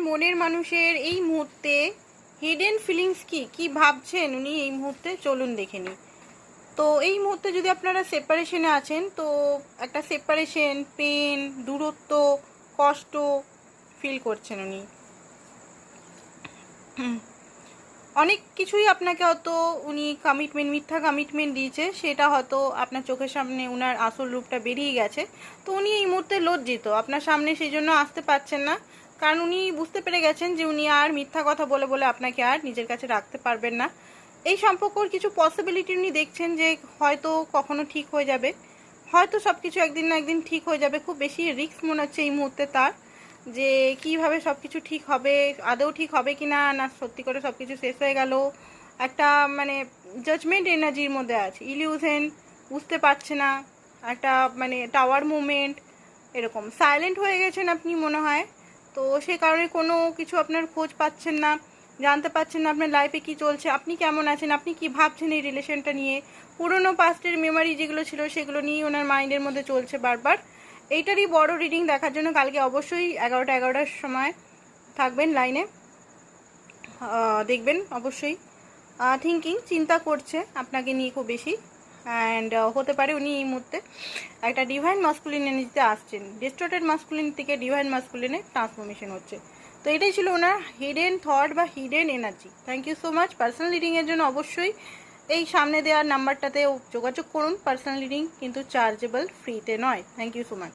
মনের মানুষের এই মুহূর্তে হিডেন ফিলিংস কি ভাবছেন উনি এই মুহূর্তে, চলুন দেখে নিই। তো এই মুহূর্তে যদি আপনারা সেপারেশনে আছেন, তো একটা সেপারেশন, পেন, দূরত্ব, কষ্ট ফিল করছেন উনি। অনেক কিছুই আপনাকে হয়তো উনি কমিটমেন্ট, মিথ্যা কমিটমেন্ট দিয়েছে, সেটা হয়তো আপনার চোখের সামনে উনার আসল রূপটা বেরিয়ে গেছে। তো উনি এই মুহূর্তে লজ্জিত, আপনার সামনে সেই জন্য আসতে পারছেন না, কারণ উনি বুঝতে পেরে গেছেন যে উনি আর মিথ্যা কথা বলে বলে আপনাকে আর নিজের কাছে রাখতে পারবেন না। এই সম্পর্কর কিছু পসিবিলিটি উনি দেখছেন যে হয়তো কখনো ঠিক হয়ে যাবে, হয়তো সব কিছু একদিন না একদিন ঠিক হয়ে যাবে। খুব বেশি রিস্ক মনে হচ্ছে এই মুহূর্তে তার, যে কিভাবে সব কিছু ঠিক হবে, আদৌ ঠিক হবে কি না, না সত্যি করে সব কিছু শেষ হয়ে গেল। একটা মানে জাজমেন্ট এনার্জির মধ্যে আছে, ইলিউশন, বুঝতে পারছে না, একটা মানে টাওয়ার মুভমেন্ট, এরকম সাইলেন্ট হয়ে গেছেন আপনি মনে হয়। তো সে কারণে কোনো কিছু আপনার খোঁজ পাচ্ছেন না, জানতে পারছেন না আপনার লাইফে কি চলছে, আপনি কেমন আছেন, আপনি কি ভাবছেন এই রিলেশনটা নিয়ে। পুরনো পাস্টের মেমোরি যেগুলো ছিল সেগুলো নিয়েই ওনার মাইন্ডের মধ্যে চলছে বারবার। এইটারই বড় রিডিং দেখার জন্য কালকে অবশ্যই 11টার সময় থাকবেন লাইনে, দেখবেন অবশ্যই। চিন্তা করছে আপনাকে নিয়ে খুব বেশি, অ্যান্ড হতে পারে উনি এই মুহূর্তে একটা ডিভাইন মাস্কুলিন এনার্জিতে আসছেন, ডিস্টর্টেড মাস্কুলিন থেকে ডিভাইন মাস্কুলিনে ট্রান্সফরমেশন হচ্ছে। তো এটাই ছিল ওনার হিডেন থট বা hidden energy. Thank you so much. Personal রিডিংয়ের জন্য অবশ্যই এই সামনে দেওয়ার নাম্বারটাতে যোগাযোগ করুন। পার্সোনাল রিডিং কিন্তু চার্জেবল, ফ্রিতে নয়। Thank you so much.